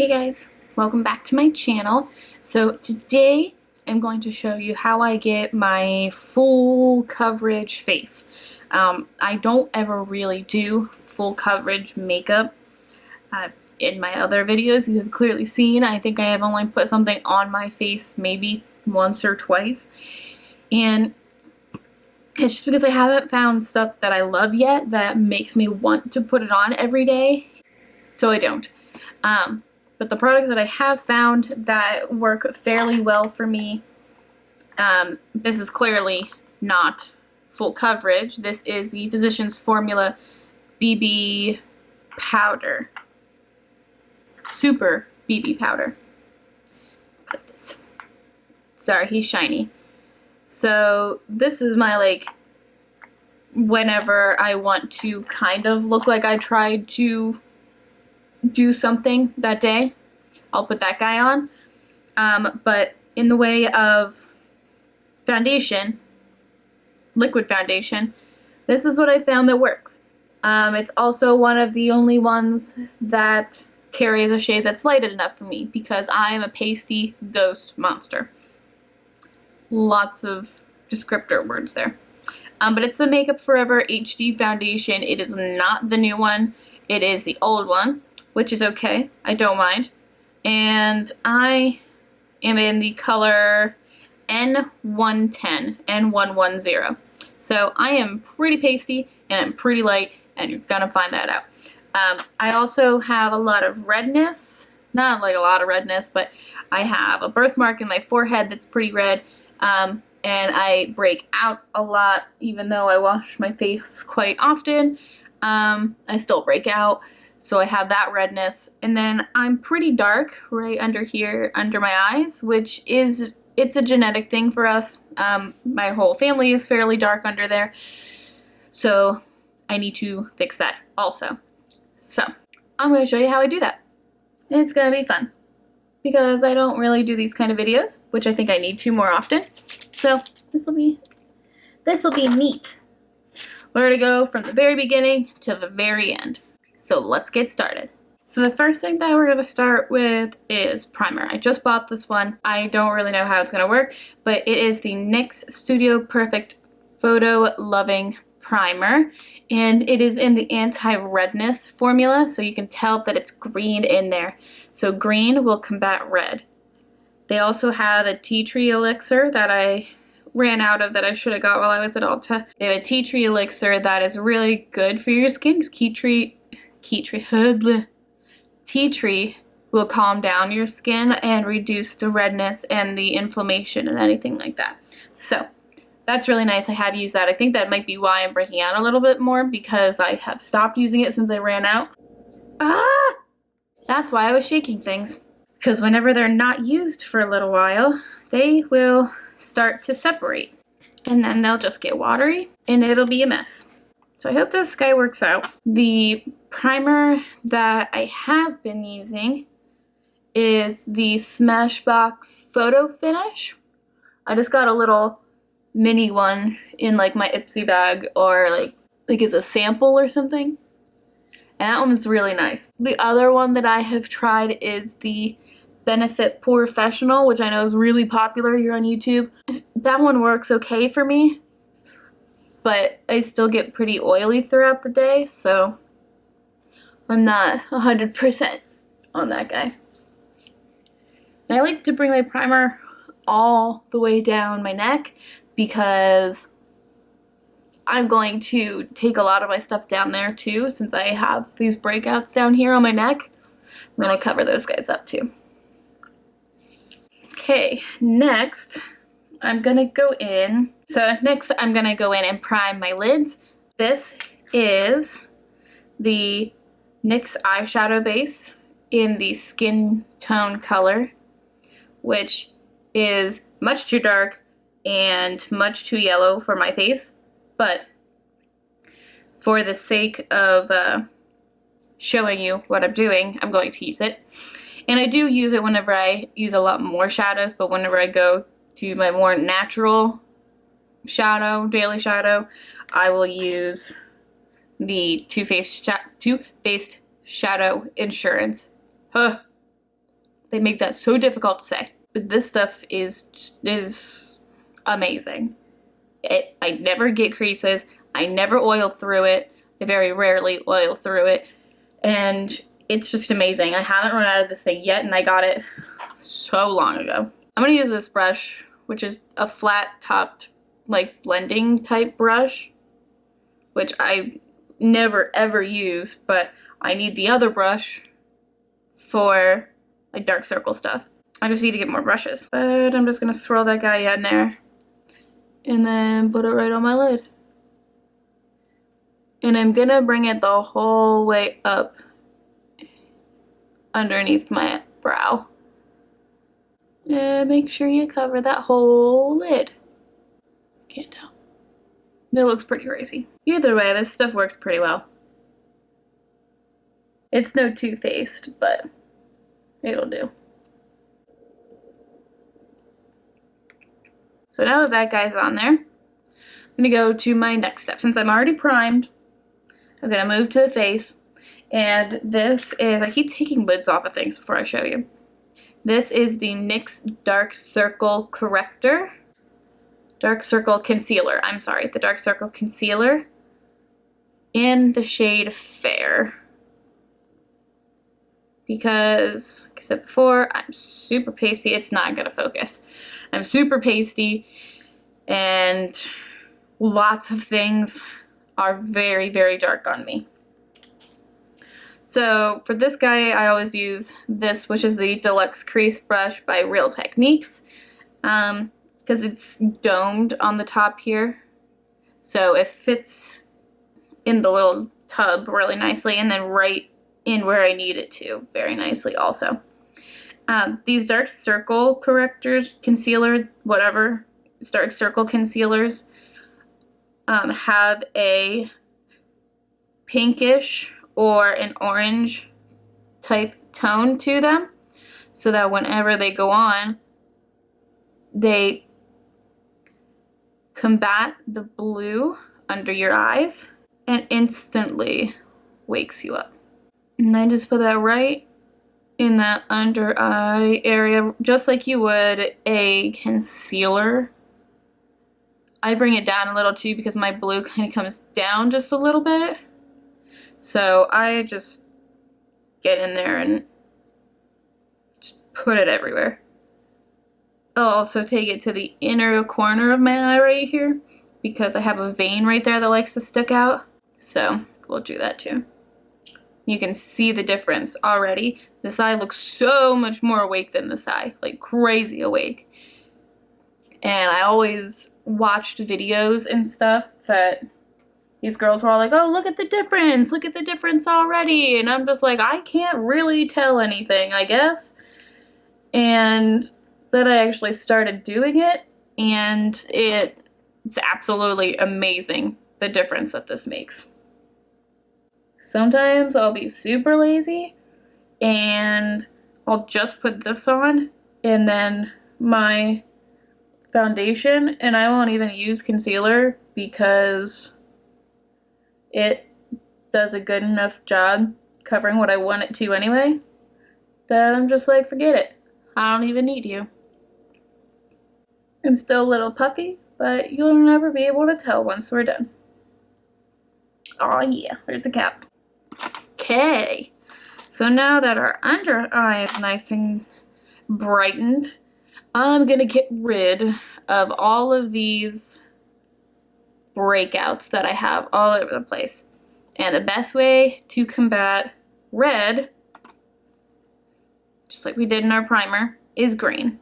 Hey guys, welcome back to my channel. So today I'm going to show you how I get my full coverage face. I don't ever really do full coverage makeup. In my other videos you have clearly seen, I think I have only put something on my face maybe once or twice. And it's just because I haven't found stuff that I love yet that makes me want to put it on every day. So I don't. But the products that I have found that work fairly well for me, this is clearly not full coverage. This is the Physicians Formula BB Powder. Super BB Powder. Looks like this. Sorry, he's shiny. So this is my, like, whenever I want to kind of look like I tried to do something that day, I'll put that guy on. But in the way of foundation, liquid foundation, this is what I found that works. It's also one of the only ones that carries a shade that's light enough for me because I am a pasty ghost monster. Lots of descriptor words there. But it's the Makeup Forever HD foundation. It is not the new one. It is the old one, which is okay. I don't mind. And I am in the color N110, N110. So I am pretty pasty and I'm pretty light, and you're gonna find that out. I also have a lot of redness. Not like a lot of redness, but I have a birthmark in my forehead that's pretty red. And I break out a lot, even though I wash my face quite often. I still break out. So I have that redness, and then I'm pretty dark right under here, under my eyes, which is, it's a genetic thing for us. My whole family is fairly dark under there, so I need to fix that also. So I'm going to show you how I do that. And it's going to be fun, because I don't really do these kind of videos, which I think I need to more often. So this will be neat. We're going to go from the very beginning to the very end. So let's get started. So the first thing that we're going to start with is primer. I just bought this one. I don't really know how it's going to work, but it is the NYX Studio Perfect Photo Loving Primer, and it is in the Anti-Redness formula, so you can tell that it's green in there. So green will combat red. They also have a tea tree elixir that I ran out of that I should have got while I was at Ulta. They have a tea tree elixir that is really good for your skin because tea tree will calm down your skin and reduce the redness and the inflammation and anything like that. So that's really nice. I have used that. I think that might be why I'm breaking out a little bit more, because I have stopped using it since I ran out. That's why I was shaking things. Because whenever they're not used for a little while, they will start to separate. And then they'll just get watery and it'll be a mess. So I hope this guy works out. The primer that I have been using is the Smashbox Photo Finish. I just got a little mini one in like my Ipsy bag, or like as a sample or something. And that one's really nice. The other one that I have tried is the Benefit Professional, which I know is really popular here on YouTube. That one works okay for me, but I still get pretty oily throughout the day, so I'm not 100% on that guy. And I like to bring my primer all the way down my neck because I'm going to take a lot of my stuff down there too, since I have these breakouts down here on my neck. I'm going to cover those guys up too. Okay, next I'm going to go in. So next I'm going to go in and prime my lids. This is the NYX Eye Shadow Base in the Skin Tone color, which is much too dark and much too yellow for my face, but for the sake of showing you what I'm doing, I'm going to use it. And I do use it whenever I use a lot more shadows, but whenever I go to my more natural shadow, daily shadow, I will use the Too Faced Shadow Insurance. They make that so difficult to say. But this stuff is amazing. I never get creases. I never oil through it. I very rarely oil through it. And it's just amazing. I haven't run out of this thing yet, and I got it so long ago. I'm gonna use this brush, which is a flat-topped, like, blending type brush, which I never ever use, but I need the other brush for like dark circle stuff. I just need to get more brushes. But I'm just gonna swirl that guy in there and then put it right on my lid. And I'm gonna bring it the whole way up underneath my brow. And make sure you cover that whole lid. Can't tell. It looks pretty crazy. Either way, this stuff works pretty well. It's no Too Faced, but it'll do. So now that that guy's on there, I'm gonna go to my next step. Since I'm already primed, I'm gonna move to the face. And this is, I keep taking lids off of things before I show you. This is the NYX Dark Circle Corrector. Dark Circle Concealer. I'm sorry, the Dark Circle Concealer in the shade Fair. Because, like I said before, I'm super pasty. It's not gonna focus. I'm super pasty, and lots of things are very, very dark on me. So for this guy, I always use this, which is the Deluxe Crease brush by Real Techniques, because it's domed on the top here. So it fits in the little tub really nicely, and then right in where I need it to very nicely also. These dark circle correctors, concealer, whatever, dark circle concealers have a pinkish or an orange type tone to them, so that whenever they go on, they combat the blue under your eyes and instantly wakes you up. And I just put that right in that under eye area, just like you would a concealer. I bring it down a little too because my blue kind of comes down just a little bit. So I just get in there and just put it everywhere. I'll also take it to the inner corner of my eye right here because I have a vein right there that likes to stick out. So we'll do that too. You can see the difference already. This eye looks so much more awake than this eye, like crazy awake. And I always watched videos and stuff that these girls were all like, oh, look at the difference already. And I'm just like, I can't really tell anything, I guess. And then I actually started doing it, and it's absolutely amazing the difference that this makes. Sometimes I'll be super lazy and I'll just put this on and then my foundation, and I won't even use concealer because it does a good enough job covering what I want it to anyway, that I'm just like, forget it. I don't even need you. I'm still a little puffy, but you'll never be able to tell once we're done. Oh yeah, there's the cap. Okay, so now that our under eye is nice and brightened, I'm gonna get rid of all of these breakouts that I have all over the place. And the best way to combat red, just like we did in our primer, is green.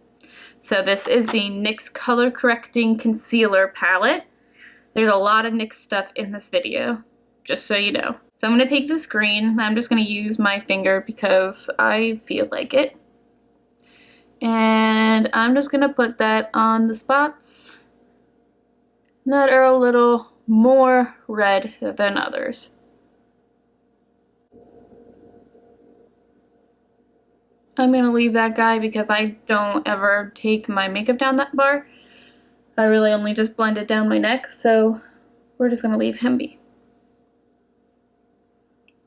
So this is the NYX Color Correcting Concealer palette. There's a lot of NYX stuff in this video, just so you know. So I'm going to take this green. I'm just going to use my finger because I feel like it. And I'm just going to put that on the spots that are a little more red than others. I'm going to leave that guy because I don't ever take my makeup down that far. I really only just blend it down my neck, so we're just going to leave him be.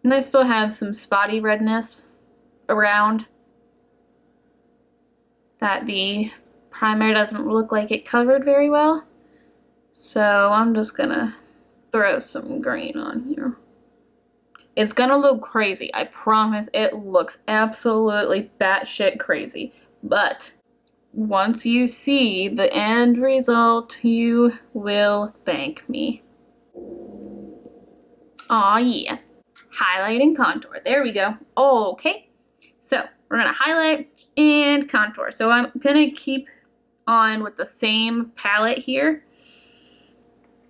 And I still have some spotty redness around. that the primer doesn't look like it covered very well. So I'm just gonna throw some green on here. It's gonna look crazy. I promise it looks absolutely batshit crazy. But once you see the end result, you will thank me. Aw, yeah. Highlight and contour. There we go. Okay. So we're gonna highlight and contour. So I'm gonna keep on with the same palette here.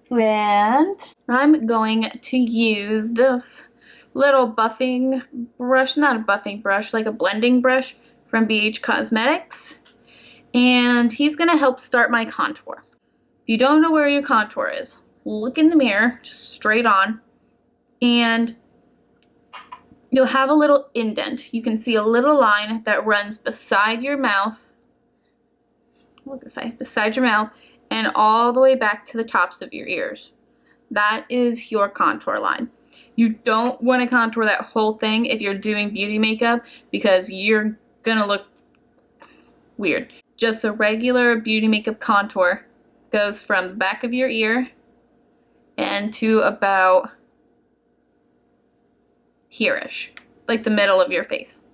And I'm going to use this little buffing brush, not a buffing brush, like a blending brush from bhCosmetics. And he's gonna help start my contour. If you don't know where your contour is, look in the mirror, just straight on, and you'll have a little indent. You can see a little line that runs beside your mouth, beside your mouth, and all the way back to the tops of your ears. That is your contour line. You don't want to contour that whole thing if you're doing beauty makeup because you're gonna look weird. Just a regular beauty makeup contour goes from the back of your ear and to about here-ish, like the middle of your face.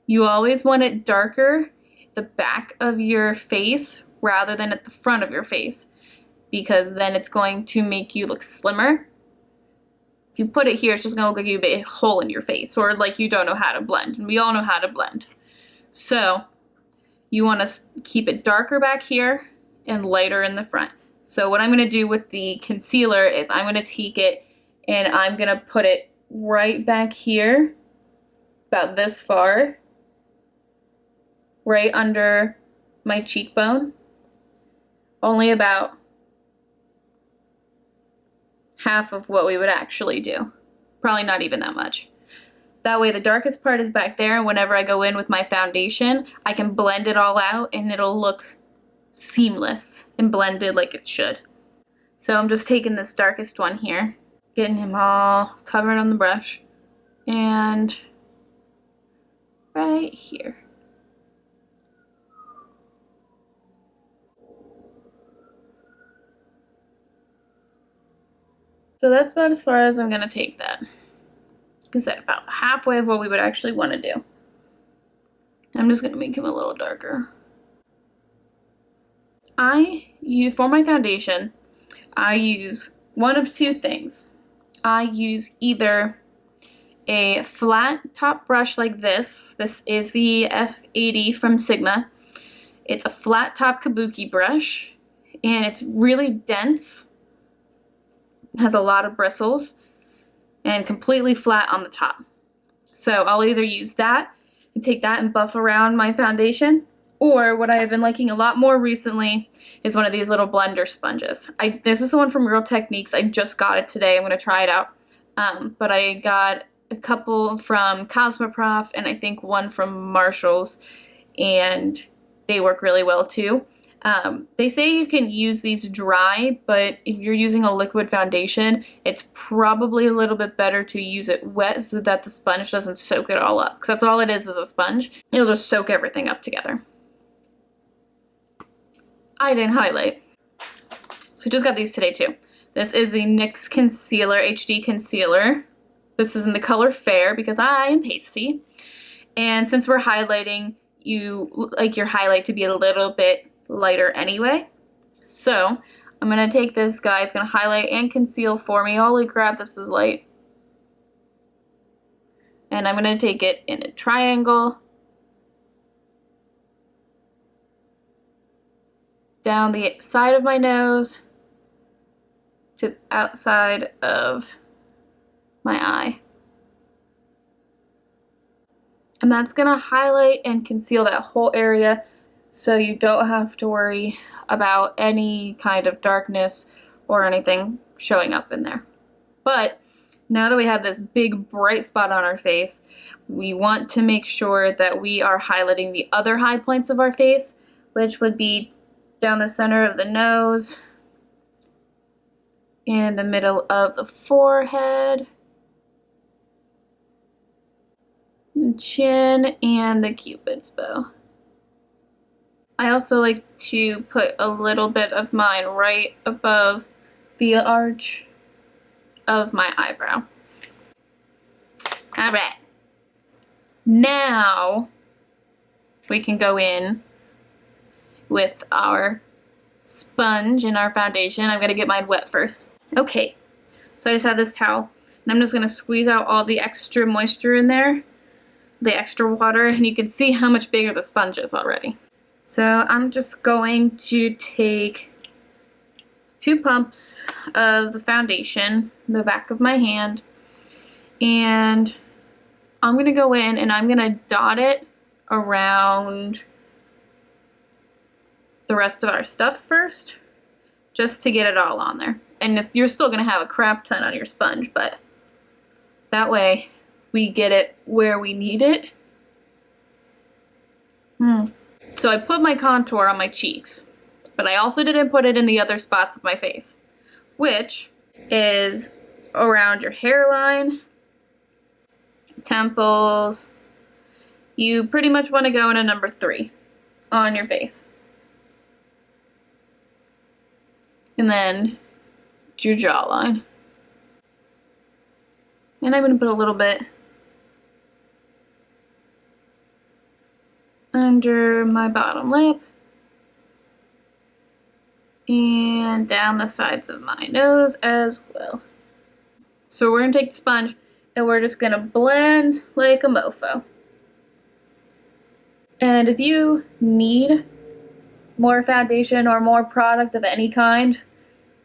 You always want it darker at the back of your face rather than at the front of your face, because then it's going to make you look slimmer. If you put it here, it's just gonna look like you have a big hole in your face, or like you don't know how to blend, and we all know how to blend. So you wanna keep it darker back here and lighter in the front. So what I'm gonna do with the concealer is I'm gonna take it and I'm gonna put it right back here, about this far, right under my cheekbone, only about half of what we would actually do. Probably not even that much. That way the darkest part is back there, and whenever I go in with my foundation, I can blend it all out and it'll look seamless and blended like it should. So I'm just taking this darkest one here, getting him all covered on the brush, and right here. So that's about as far as I'm gonna take that. Like I said, about halfway of what we would actually want to do. I'm just gonna make him a little darker. For my foundation, I use one of two things. I use either a flat top brush like this. This is the F80 from Sigma. It's a flat top kabuki brush, and it's really dense. Has a lot of bristles and completely flat on the top. So I'll either use that and take that and buff around my foundation, or what I have been liking a lot more recently is one of these little blender sponges. This is the one from Real Techniques. I just got it today. I'm going to try it out. But I got a couple from Cosmoprof and I think one from Marshall's, and they work really well too. They say you can use these dry, but if you're using a liquid foundation, it's probably a little bit better to use it wet so that the sponge doesn't soak it all up. Because that's all it is a sponge. It'll just soak everything up together. I didn't highlight. So we just got these today too. This is the NYX Concealer, HD Concealer. This is in the color Fair because I am pasty. And since we're highlighting, you like your highlight to be a little bit lighter anyway. So I'm gonna take this guy, it's gonna highlight and conceal for me. Holy crap, this is light. And I'm gonna take it in a triangle down the side of my nose to the outside of my eye. And that's gonna highlight and conceal that whole area, so you don't have to worry about any kind of darkness or anything showing up in there. But now that we have this big bright spot on our face, we want to make sure that we are highlighting the other high points of our face, which would be down the center of the nose, in the middle of the forehead, the chin, and the Cupid's bow. I also like to put a little bit of mine right above the arch of my eyebrow. All right. Now we can go in with our sponge and our foundation. I'm gonna get mine wet first. Okay, so I just have this towel, and I'm just gonna squeeze out all the extra moisture in there, the extra water, and you can see how much bigger the sponge is already. So I'm just going to take 2 pumps of the foundation, the back of my hand, and I'm gonna go in and I'm gonna dot it around the rest of our stuff first, just to get it all on there. And you're still gonna have a crap ton on your sponge, but that way we get it where we need it. So I put my contour on my cheeks, but I also didn't put it in the other spots of my face, which is around your hairline, temples. You pretty much want to go in a number 3 on your face. And then your jawline. And I'm going to put a little bit under my bottom lip and down the sides of my nose as well. So we're going to take the sponge and we're just going to blend like a mofo. And if you need more foundation or more product of any kind,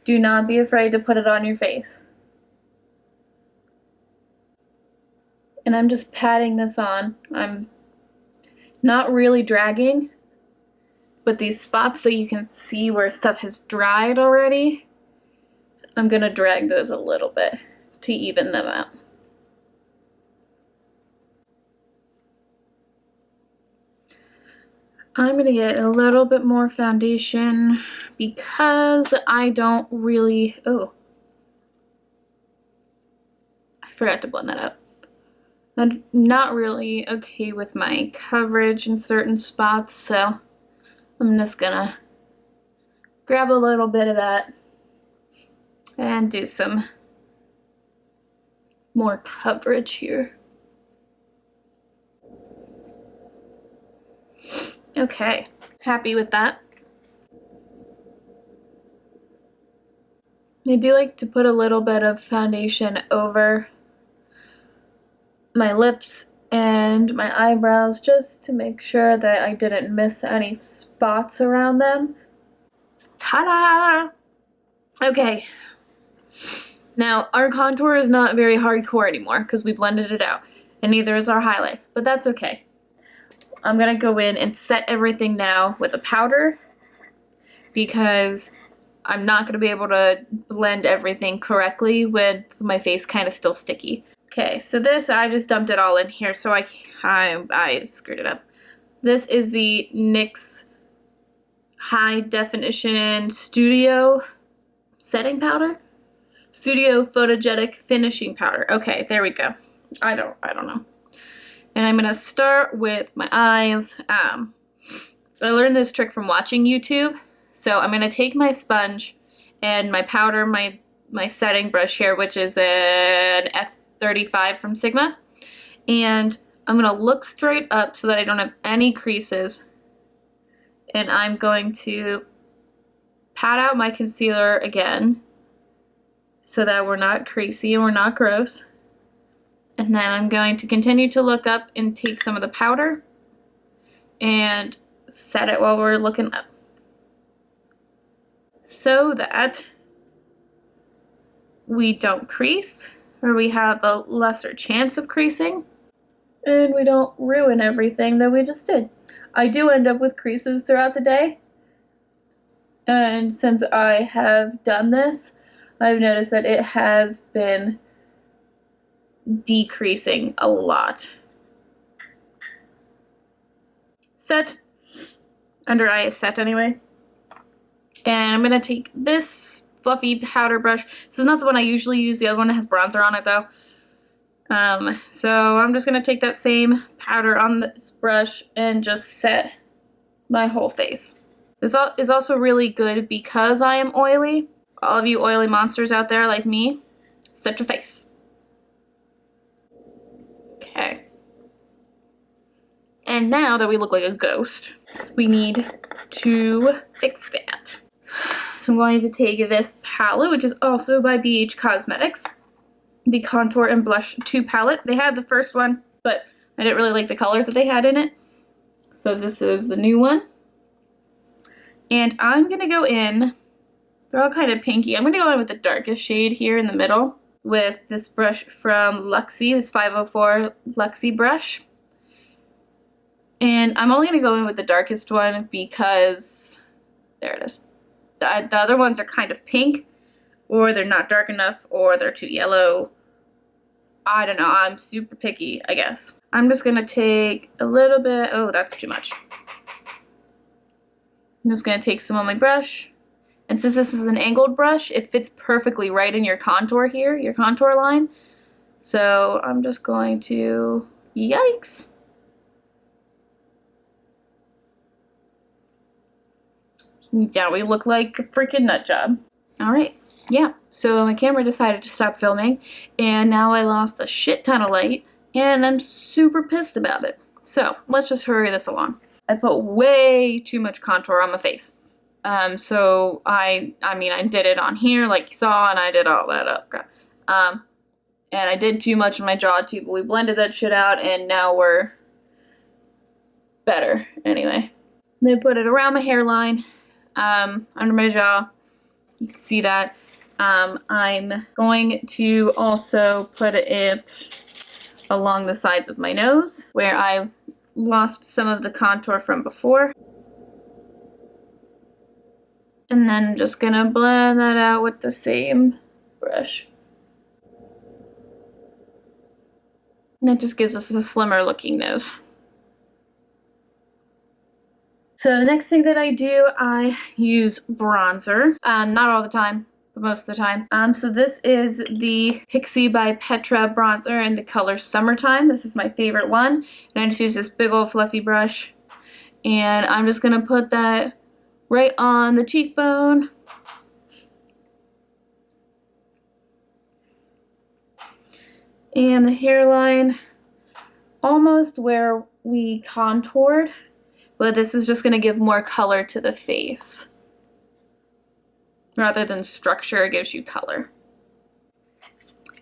do not be afraid to put it on your face. And I'm just patting this on. I'm not really dragging, but these spots that you can see where stuff has dried already, I'm gonna drag those a little bit to even them out. I'm gonna get a little bit more foundation because I don't really, I forgot to blend that up. I'm not really okay with my coverage in certain spots, so I'm just gonna grab a little bit of that and do some more coverage here. Okay, happy with that. I do like to put a little bit of foundation over my lips and my eyebrows just to make sure that I didn't miss any spots around them. Ta-da! Okay. Now, our contour is not very hardcore anymore because we blended it out, and neither is our highlight, but that's okay. I'm gonna go in and set everything now with a powder because I'm not gonna be able to blend everything correctly with my face kind of still sticky. Okay, so this, I just dumped it all in here, so I screwed it up. This is the NYX High Definition Studio Setting Powder? Studio Photogenic Finishing Powder. Okay, there we go. I don't know. And I'm gonna start with my eyes. I learned this trick from watching YouTube. So I'm gonna take my sponge and my powder, my setting brush here, which is an F35 from Sigma. And I'm gonna look straight up so that I don't have any creases. And I'm going to pat out my concealer again so that we're not creasy and we're not gross. And then I'm going to continue to look up and take some of the powder and set it while we're looking up, so that we don't crease, or we have a lesser chance of creasing, and we don't ruin everything that we just did. I do end up with creases throughout the day, and since I have done this, I've noticed that it has been decreasing a lot. Set. Under eye is set anyway. And I'm gonna take this fluffy powder brush. This is not the one I usually use. The other one has bronzer on it though. So I'm just gonna take that same powder on this brush and just set my whole face. This is also really good because I am oily. All of you oily monsters out there like me, set your face. Okay. And now that we look like a ghost, we need to fix that. So I'm going to take this palette, which is also by bhCosmetics, the Contour and Blush 2 palette. They had the first one, but I didn't really like the colors that they had in it. So this is the new one. And I'm gonna go in, they're all kind of pinky. I'm gonna go in with the darkest shade here in the middle with this brush from Luxie, this 504 Luxie brush. And I'm only gonna go in with the darkest one because, there it is. The other ones are kind of pink, or they're not dark enough, or they're too yellow. I don't know, I'm super picky, I guess. I'm just gonna take a little bit, oh, that's too much. I'm just gonna take some on my brush. And since this is an angled brush, it fits perfectly right in your contour here, your contour line. So I'm just going to, yikes. Yeah, we look like a freaking nut job. All right, yeah. So my camera decided to stop filming, and now I lost a shit ton of light, and I'm super pissed about it. So let's just hurry this along. I put way too much contour on my face. So I mean, I did it on here like you saw, and I did all that up crap. And I did too much in my jaw too, but we blended that shit out, and now we're better. Anyway, then put it around my hairline. Under my jaw, you can see that. I'm going to also put it along the sides of my nose where I lost some of the contour from before. And then I'm just gonna blend that out with the same brush. And that just gives us a slimmer looking nose. So the next thing that I do, I use bronzer. Not all the time, but most of the time. So this is the Pixie by Petra bronzer in the color Summertime. This is my favorite one. And I just use this big old fluffy brush. And I'm just gonna put that right on the cheekbone. And the hairline, almost where we contoured. But this is just going to give more color to the face. Rather than structure, it gives you color.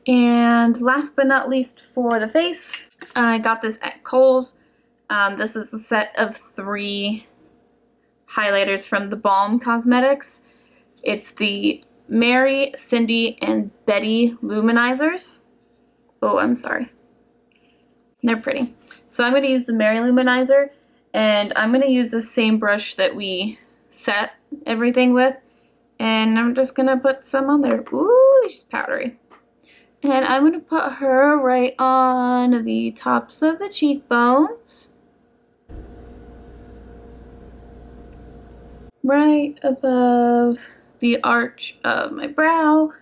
And last but not least for the face, I got this at Kohl's. This is a set of 3 highlighters from the Balm Cosmetics. It's the Mary, Cindy, and Betty Luminizers. Oh, I'm sorry. They're pretty. So I'm going to use the Mary Luminizer. And I'm going to use the same brush that we set everything with. And I'm just going to put some on there. Ooh, she's powdery. And I'm going to put her right on the tops of the cheekbones. Right above the arch of my brow.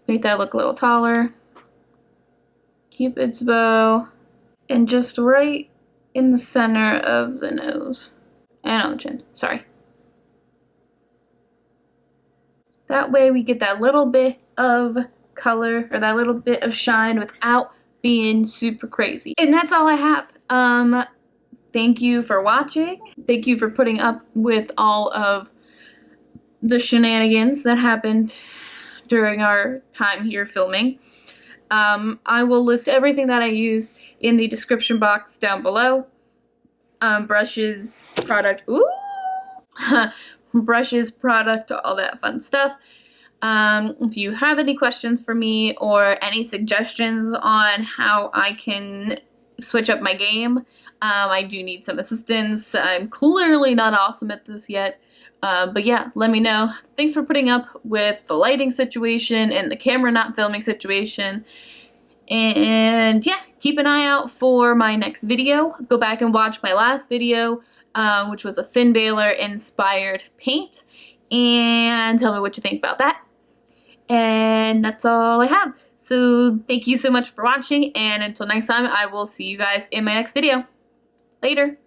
Make that look a little taller. Cupid's bow. And just right in the center of the nose and on the chin, sorry. That way we get that little bit of color or that little bit of shine without being super crazy. And that's all I have. Thank you for watching. Thank you for putting up with all of the shenanigans that happened during our time here filming. I will list everything that I used in the description box down below. Brushes, product, brushes, product, all that fun stuff. If you have any questions for me or any suggestions on how I can switch up my game, I do need some assistance. I'm clearly not awesome at this yet. But yeah, let me know. Thanks for putting up with the lighting situation and the camera not filming situation. And yeah, keep an eye out for my next video. Go back and watch my last video, which was a Fin Baylor inspired paint. And tell me what you think about that. And that's all I have. So thank you so much for watching, and until next time, I will see you guys in my next video. Later.